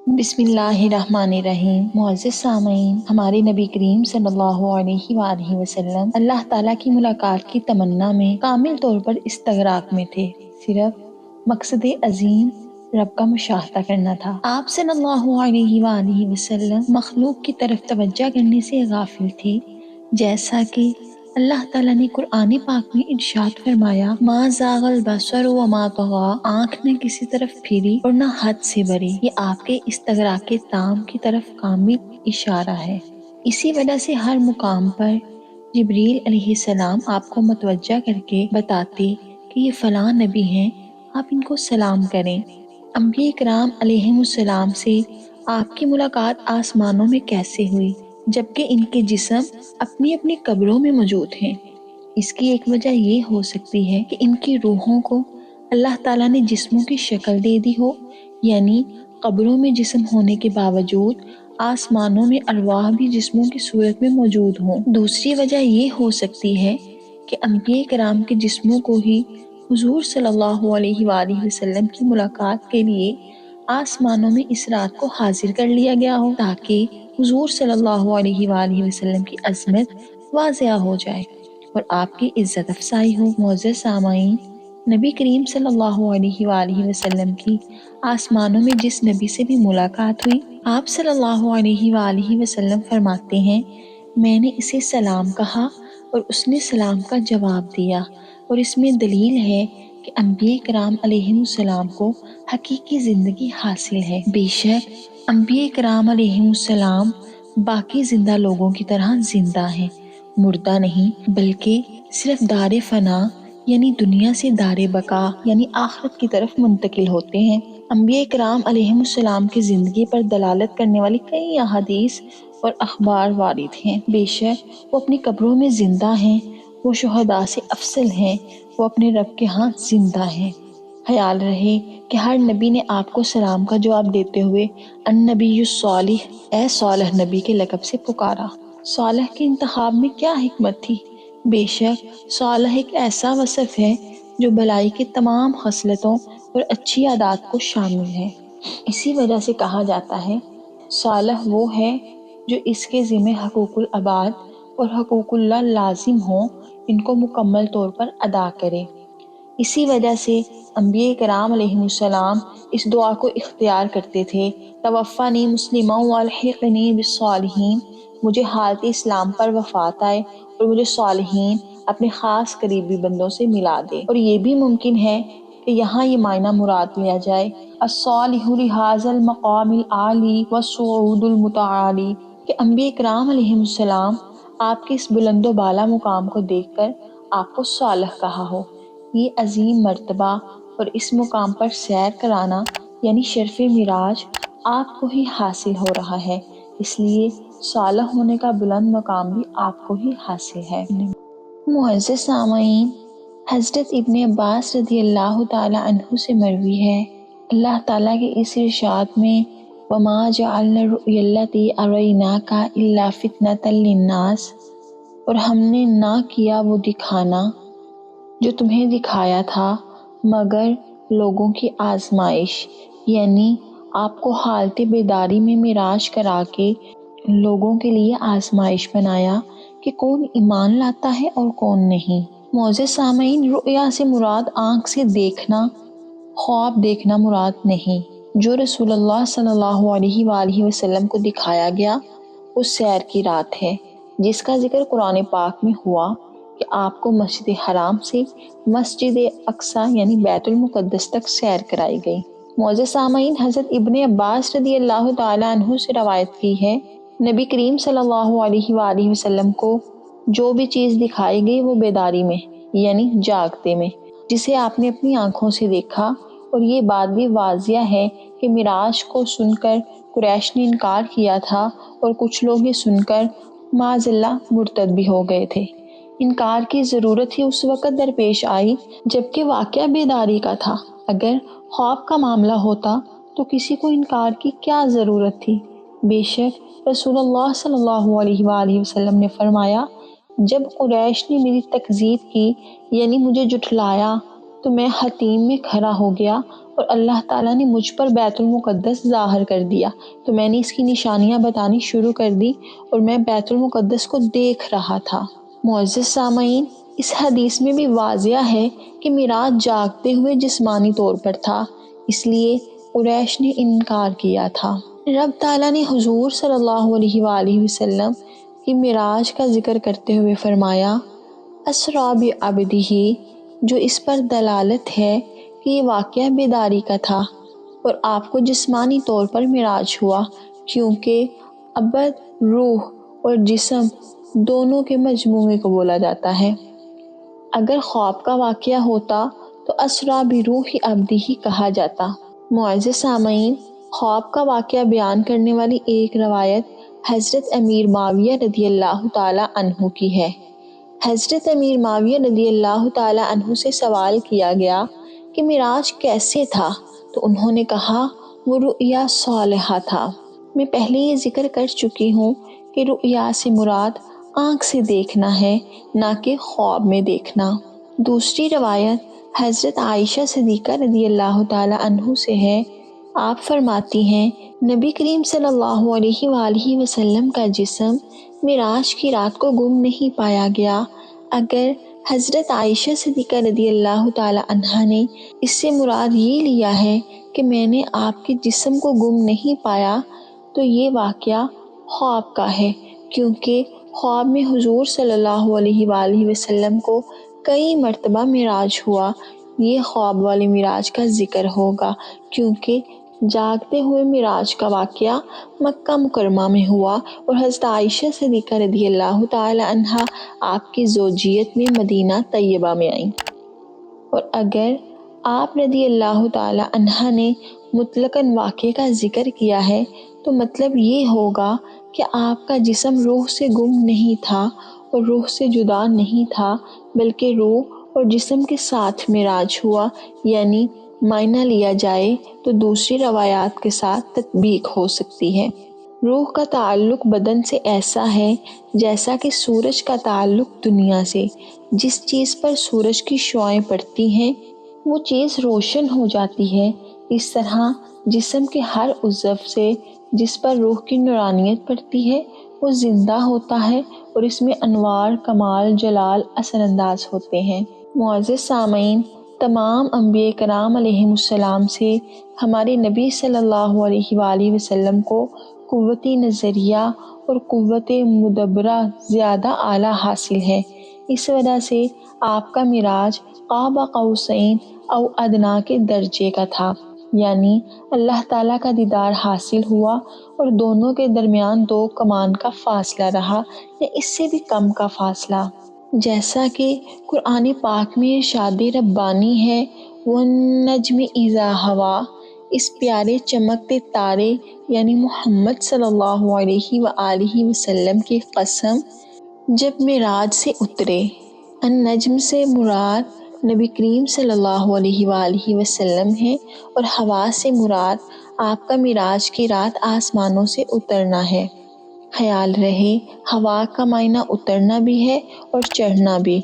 بسم اللہ الرحمن الرحیم۔ معزز سامعین، ہمارے نبی کریم صلی اللہ علیہ وآلہ وسلم اللہ تعالیٰ کی ملاقات کی تمنا میں کامل طور پر استغراق میں تھے۔ صرف مقصد عظیم رب کا مشاہدہ کرنا تھا۔ آپ صلی اللہ علیہ وآلہ وسلم مخلوق کی طرف توجہ کرنے سے غافل تھے، جیسا کہ اللہ تعالیٰ نے قرآن پاک میں ارشاد فرمایا، ما زاغ البصر وما طغی، آنکھ نہ کسی طرف پھری اور نہ حد سے بڑھی۔ یہ آپ کے استغراق کے تام کی طرف کامل اشارہ ہے۔ اسی وجہ سے ہر مقام پر جبریل علیہ السلام آپ کو متوجہ کر کے بتاتے کہ یہ فلاں نبی ہیں، آپ ان کو سلام کریں۔ انبیاء کرام علیہم السلام سے آپ کی ملاقات آسمانوں میں کیسے ہوئی، جبکہ ان کے جسم اپنی اپنی قبروں میں موجود ہیں؟ اس کی ایک وجہ یہ ہو سکتی ہے کہ ان کی روحوں کو اللہ تعالیٰ نے جسموں کی شکل دے دی ہو، یعنی قبروں میں جسم ہونے کے باوجود آسمانوں میں ارواح بھی جسموں کی صورت میں موجود ہوں۔ دوسری وجہ یہ ہو سکتی ہے کہ انبیاء کرام کے جسموں کو ہی حضور صلی اللہ علیہ وآلہ وسلم کی ملاقات کے لیے آسمانوں میں اس رات کو حاضر کر لیا گیا ہو، تاکہ حضور صلی اللہ علیہ وآلہ وسلم کی عظمت واضح ہو جائے اور آپ کی عزت افزائی ہو۔ معزز سامعین، نبی کریم صلی اللہ علیہ وآلہ وسلم کی آسمانوں میں جس نبی سے بھی ملاقات ہوئی، آپ صلی اللہ علیہ وآلہ وسلم فرماتے ہیں، میں نے اسے سلام کہا اور اس نے سلام کا جواب دیا، اور اس میں دلیل ہے کہ انبیاء کرام علیہم السلام کو حقیقی زندگی حاصل ہے۔ بے شک انبیاء کرام علیہم السلام باقی زندہ لوگوں کی طرح زندہ ہیں، مردہ نہیں، بلکہ صرف دار فنا یعنی دنیا سے دار بقا یعنی آخرت کی طرف منتقل ہوتے ہیں۔ انبیاء کرام علیہم السلام کی زندگی پر دلالت کرنے والی کئی احادیث اور اخبار وارد ہیں۔ بے شک وہ اپنی قبروں میں زندہ ہیں، وہ شہداء سے افضل ہیں، وہ اپنے رب کے ہاں زندہ ہیں۔ خیال رہے کہ ہر نبی نے آپ کو سلام کا جواب دیتے ہوئے النبی الصالح، اے صالح نبی کے لقب سے پکارا۔ صالح کے انتخاب میں کیا حکمت تھی؟ بے شک صالح ایک ایسا وصف ہے جو بھلائی کی تمام خصلتوں اور اچھی عادات کو شامل ہے۔ اسی وجہ سے کہا جاتا ہے صالح وہ ہے جو اس کے ذمہ حقوق العباد اور حقوق اللہ لازم ہوں، ان کو مکمل طور پر ادا کرے۔ اسی وجہ سے انبیاء کرام علیہم السلام اس دعا کو اختیار کرتے تھے، توفنی مسلما والحقنی بالصالحین، مجھے حالت اسلام پر وفات آئے اور مجھے صالحین اپنے خاص قریبی بندوں سے ملا دے۔ اور یہ بھی ممکن ہے کہ یہاں یہ معنی مراد لیا جائے الصالح لہذا المقام العالی والصعود المتعالی، کہ انبیاء کرام علیہم السلام آپ کے اس بلند و بالا مقام کو دیکھ کر آپ کو صالح کہا ہو۔ یہ عظیم مرتبہ اور اس مقام پر سیر کرانا یعنی شرف معراج آپ کو ہی حاصل ہو رہا ہے، اس لیے صالح ہونے کا بلند مقام بھی آپ کو ہی حاصل ہے۔ معزز سامعین، حضرت ابن عباس رضی اللہ تعالی عنہ سے مروی ہے، اللہ تعالیٰ کے اس ارشاد میں وَمَا جَعَلْنَا الرُّؤْيَا الَّتِي أَرَيْنَاكَ إِلَّا فِتْنَةً لِلنَّاسِ، اور ہم نے نہ کیا وہ دکھانا جو تمہیں دکھایا تھا مگر لوگوں کی آزمائش، یعنی آپ کو حالت بیداری میں معراج کرا کے لوگوں کے لیے آزمائش بنایا کہ کون ایمان لاتا ہے اور کون نہیں۔ معزز سامعین، رؤیا سے مراد آنکھ سے دیکھنا، خواب دیکھنا مراد نہیں۔ جو رسول اللہ صلی اللہ علیہ وآلہ وسلم کو دکھایا گیا وہ سیر کی رات ہے، جس کا ذکر قرآن پاک میں ہوا کہ آپ کو مسجد حرام سے مسجد اقصی یعنی بیت المقدس تک سیر کرائی گئی۔ معزز سامعین، حضرت ابن عباس رضی اللہ تعالی عنہ سے روایت کی ہے، نبی کریم صلی اللہ علیہ وآلہ وسلم کو جو بھی چیز دکھائی گئی وہ بیداری میں یعنی جاگتے میں، جسے آپ نے اپنی آنکھوں سے دیکھا۔ اور یہ بات بھی واضح ہے کہ معراج کو سن کر قریش نے انکار کیا تھا اور کچھ لوگ یہ سن کر معاذ اللہ مرتد بھی ہو گئے تھے۔ انکار کی ضرورت ہی اس وقت درپیش آئی جبکہ واقعہ بیداری کا تھا، اگر خواب کا معاملہ ہوتا تو کسی کو انکار کی کیا ضرورت تھی۔ بے شک رسول اللہ صلی اللہ علیہ وآلہ وسلم نے فرمایا، جب قریش نے میری تکذیب کی یعنی مجھے جھٹلایا تو میں حتیم میں کھڑا ہو گیا اور اللہ تعالیٰ نے مجھ پر بیت المقدس ظاہر کر دیا، تو میں نے اس کی نشانیاں بتانی شروع کر دی اور میں بیت المقدس کو دیکھ رہا تھا۔ معزز سامعین، اس حدیث میں بھی واضح ہے کہ معراج جاگتے ہوئے جسمانی طور پر تھا، اس لیے قریش نے انکار کیا تھا۔ رب تعالیٰ نے حضور صلی اللہ علیہ وآلہ وسلم کی معراج کا ذکر کرتے ہوئے فرمایا، اسریٰ بعبدہ، جو اس پر دلالت ہے کہ یہ واقعہ بیداری کا تھا اور آپ کو جسمانی طور پر معراج ہوا، کیونکہ عبد روح اور جسم دونوں کے مجموعے کو بولا جاتا ہے۔ اگر خواب کا واقعہ ہوتا تو اسریٰ بروح عبدہ کہا جاتا۔ معزز سامعین، خواب کا واقعہ بیان کرنے والی ایک روایت حضرت امیر معاویہ رضی اللہ تعالیٰ عنہ کی ہے۔ حضرت امیر معاویہ رضی اللہ تعالیٰ عنہ سے سوال کیا گیا کہ معراج کیسے تھا، تو انہوں نے کہا وہ رؤیا صالحہ تھا۔ میں پہلے یہ ذکر کر چکی ہوں کہ رؤیا سے مراد آنکھ سے دیکھنا ہے، نہ کہ خواب میں دیکھنا۔ دوسری روایت حضرت عائشہ صدیقہ رضی اللہ تعالیٰ عنہ سے ہے۔ آپ فرماتی ہیں، نبی کریم صلی اللہ علیہ وآلہ وسلم کا جسم معراج کی رات کو گم نہیں پایا گیا۔ اگر حضرت عائشہ صدیقہ رضی اللہ تعالیٰ عنہا نے اس سے مراد یہ لیا ہے کہ میں نے آپ کے جسم کو گم نہیں پایا، تو یہ واقعہ خواب کا ہے، کیونکہ خواب میں حضور صلی اللہ علیہ وآلہ وسلم کو کئی مرتبہ معراج ہوا۔ یہ خواب والے معراج کا ذکر ہوگا، کیونکہ جاگتے ہوئے معراج کا واقعہ مکہ مکرمہ میں ہوا اور حضرت عائشہ صدیقہ رضی اللہ تعالی عنہا آپ کی زوجیت میں مدینہ طیبہ میں آئیں۔ اور اگر آپ رضی اللہ تعالی عنہا نے مطلقاً واقعے کا ذکر کیا ہے تو مطلب یہ ہوگا کہ آپ کا جسم روح سے گم نہیں تھا اور روح سے جدا نہیں تھا، بلکہ روح اور جسم کے ساتھ معراج ہوا، یعنی معنی لیا جائے تو دوسری روایات کے ساتھ تطبیق ہو سکتی ہے۔ روح کا تعلق بدن سے ایسا ہے جیسا کہ سورج کا تعلق دنیا سے۔ جس چیز پر سورج کی شعاعیں پڑتی ہیں وہ چیز روشن ہو جاتی ہے۔ اس طرح جسم کے ہر عضو سے جس پر روح کی نورانیت پڑتی ہے وہ زندہ ہوتا ہے اور اس میں انوار، کمال، جلال اثر انداز ہوتے ہیں۔ معزز سامعین، تمام انبیاء کرام علیہم السلام سے ہمارے نبی صلی اللہ علیہ وآلہ وسلم کو قوت نظریہ اور قوت مدبرہ زیادہ اعلیٰ حاصل ہے۔ اس وجہ سے آپ کا معراج قاب قوسین او ادنیٰ کے درجے کا تھا، یعنی اللہ تعالیٰ کا دیدار حاصل ہوا اور دونوں کے درمیان 2 کمان کا فاصلہ رہا یا اس سے بھی کم کا فاصلہ، جیسا کہ قرآن پاک میں ارشاد ربانی ہے، وَالنَّجْمِ إِذَا هَوَىٰ، اس پیارے چمکتے تارے یعنی محمد صلی اللہ علیہ وآلہ وسلم کی قسم جب معراج سے اترے۔ النجم سے مراد نبی کریم صلی اللہ علیہ وآلہ وسلم ہے اور ہوا سے مراد آپ کا معراج کی رات آسمانوں سے اترنا ہے۔ خیال رہے، ہوا کا معنی اترنا بھی ہے اور چڑھنا بھی۔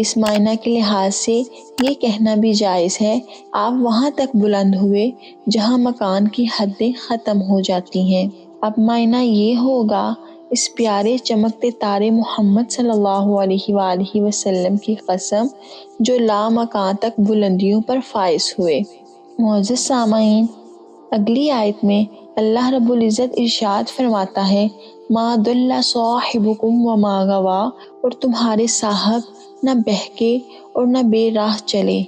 اس معنی کے لحاظ سے یہ کہنا بھی جائز ہے آپ وہاں تک بلند ہوئے جہاں مکان کی حدیں ختم ہو جاتی ہیں۔ اب معنی یہ ہوگا، اس پیارے چمکتے تارے محمد صلی اللہ علیہ وآلہ وسلم کی قسم جو لامکان تک بلندیوں پر فائز ہوئے۔ معزز سامعین، اگلی آیت میں اللہ رب العزت ارشاد فرماتا ہے، ما ضل صاحبکم وما غویٰ، اور تمہارے صاحب نہ بہکے اور نہ بے راہ چلے۔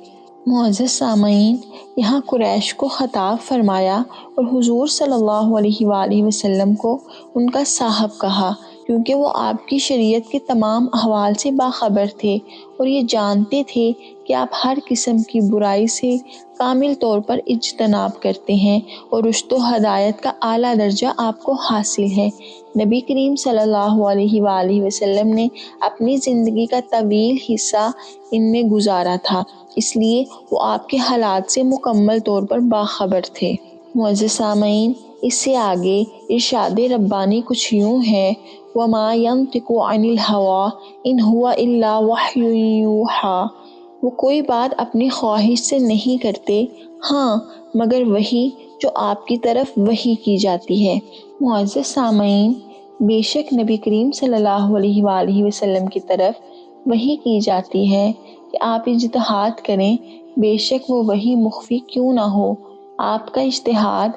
معزز سامعین، یہاں قریش کو خطاب فرمایا اور حضور صلی اللہ علیہ وآلہ وسلم کو ان کا صاحب کہا، کیونکہ وہ آپ کی شریعت کے تمام احوال سے باخبر تھے اور یہ جانتے تھے کہ آپ ہر قسم کی برائی سے کامل طور پر اجتناب کرتے ہیں اور رشد و ہدایت کا اعلیٰ درجہ آپ کو حاصل ہے۔ نبی کریم صلی اللہ علیہ وآلہ وسلم نے اپنی زندگی کا طویل حصہ ان میں گزارا تھا، اس لیے وہ آپ کے حالات سے مکمل طور پر باخبر تھے۔ معزز سامعین، اس سے آگے ارشاد ربانی کچھ یوں ہے، وَمَا يَنطِقُ عَنِ الْهَوَىٰ إِنْ هُوَ إِلَّا وَحْيٌ يُوحَىٰ، وہ کوئی بات اپنی خواہش سے نہیں کرتے، ہاں مگر وہی جو آپ کی طرف وحی کی جاتی ہے۔ معزز سامعین، بے شک نبی کریم صلی اللہ علیہ وآلہ وسلم کی طرف وحی کی جاتی ہے کہ آپ اجتہاد کریں، بے شک وہ وحی مخفی کیوں نہ ہو۔ آپ کا اجتہاد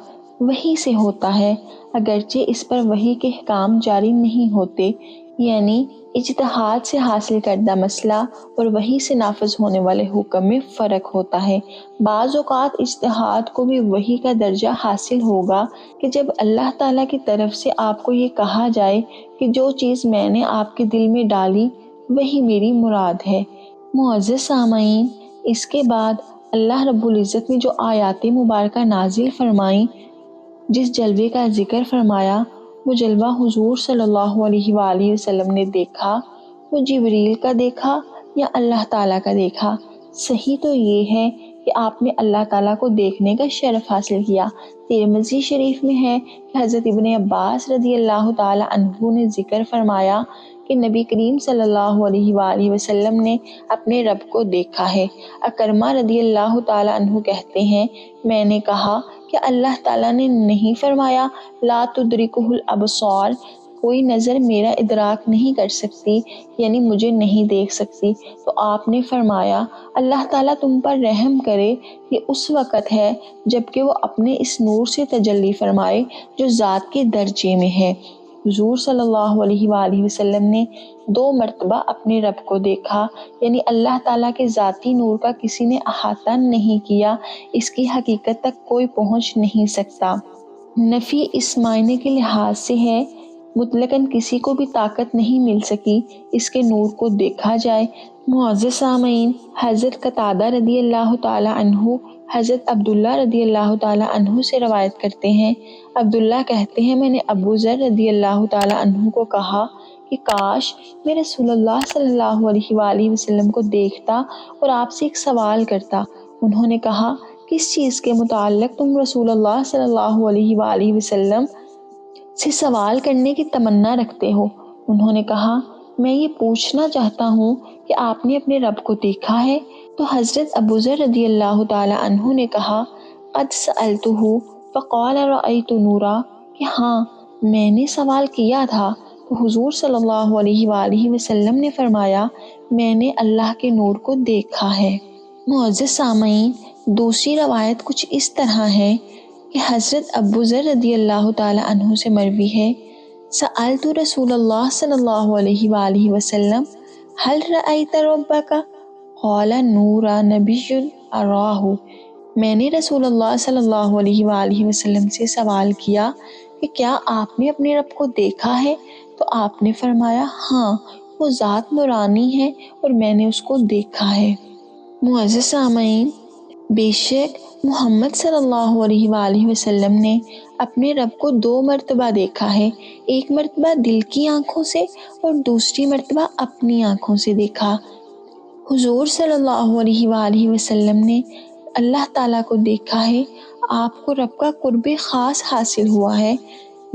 وحی سے ہوتا ہے، اگرچہ اس پر وحی کے احکام جاری نہیں ہوتے، یعنی اجتہاد سے حاصل کردہ مسئلہ اور وحی سے نافذ ہونے والے حکم میں فرق ہوتا ہے۔ بعض اوقات اجتہاد کو بھی وحی کا درجہ حاصل ہوگا کہ جب اللہ تعالیٰ کی طرف سے آپ کو یہ کہا جائے کہ جو چیز میں نے آپ کے دل میں ڈالی وہی میری مراد ہے۔ معزز سامعین، اس کے بعد اللہ رب العزت نے جو آیات مبارکہ نازل فرمائیں، جس جلوے کا ذکر فرمایا، وہ جلوہ حضور صلی اللہ علیہ وآلہ وسلم نے دیکھا، وہ جبریل کا دیکھا یا اللہ تعالیٰ کا دیکھا؟ صحیح تو یہ ہے کہ آپ نے اللہ تعالیٰ کو دیکھنے کا شرف حاصل کیا۔ ترمذی شریف میں ہے کہ حضرت ابن عباس رضی اللہ تعالیٰ عنہ نے ذکر فرمایا کہ نبی کریم صلی اللہ علیہ وآلہ وسلم نے اپنے رب کو دیکھا ہے۔ اکرمہ رضی اللہ تعالیٰ عنہ کہتے ہیں، میں نے کہا کہ اللہ تعالیٰ نے نہیں فرمایا لا تدرکہ الابصار، کوئی نظر میرا ادراک نہیں کر سکتی، یعنی مجھے نہیں دیکھ سکتی؟ تو آپ نے فرمایا اللہ تعالیٰ تم پر رحم کرے، یہ اس وقت ہے جبکہ وہ اپنے اس نور سے تجلی فرمائے جو ذات کے درجے میں ہے۔ حضور صلی اللہ علیہ وآلہ وسلم نے 2 مرتبہ اپنے رب کو دیکھا، یعنی اللہ تعالیٰ کے ذاتی نور کا کسی نے احاطہ نہیں کیا، اس کی حقیقت تک کوئی پہنچ نہیں سکتا۔ نفی اس معنی کے لحاظ سے ہے مطلقاً کسی کو بھی طاقت نہیں مل سکی اس کے نور کو دیکھا جائے۔ معزز سامعین، حضرت قتادہ رضی اللہ تعالیٰ عنہ حضرت عبداللہ رضی اللہ تعالیٰ عنہ سے روایت کرتے ہیں، عبداللہ کہتے ہیں میں نے ابو ذر رضی اللہ تعالیٰ عنہ کو کہا کہ کاش میں رسول اللہ صلی اللہ علیہ وآلہ وسلم کو دیکھتا اور آپ سے ایک سوال کرتا۔ انہوں نے کہا کس چیز کے متعلق تم رسول اللہ صلی اللہ علیہ وآلہ وسلم سے سوال کرنے کی تمنا رکھتے ہو؟ انہوں نے کہا میں یہ پوچھنا چاہتا ہوں کہ آپ نے اپنے رب کو دیکھا ہے؟ تو حضرت ابو ذر رضی اللہ تعالیٰ عنہ نے کہا قد سألتہ فقال رأیت نورا، کہ ہاں میں نے سوال کیا تھا تو حضور صلی اللہ علیہ وآلہ وسلم نے فرمایا میں نے اللہ کے نور کو دیکھا ہے۔ معزز سامعین، دوسری روایت کچھ اس طرح ہے کہ حضرت ابو ذر رضی اللہ تعالیٰ عنہ سے مروی ہے سألت رسول اللہ صلی اللہ علیہ وآلہ وسلم هل رأیت ربک قال نور نبی اراہ، میں نے رسول اللہ صلی اللہ علیہ وآلہ وسلم سے سوال کیا کہ کیا آپ نے اپنے رب کو دیکھا ہے؟ تو آپ نے فرمایا ہاں وہ ذات نورانی ہے اور میں نے اس کو دیکھا ہے۔ معزز سامعین، بے شک محمد صلی اللہ علیہ وآلہ وسلم نے اپنے رب کو 2 مرتبہ دیکھا ہے، ایک مرتبہ دل کی آنکھوں سے اور دوسری مرتبہ اپنی آنکھوں سے دیکھا۔ حضور صلی اللہ علیہ وآلہ وسلم نے اللہ تعالیٰ کو دیکھا ہے، آپ کو رب کا قرب خاص حاصل ہوا ہے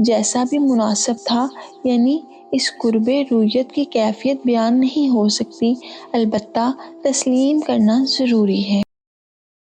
جیسا بھی مناسب تھا، یعنی اس قرب رویت کی کیفیت بیان نہیں ہو سکتی، البتہ تسلیم کرنا ضروری ہے۔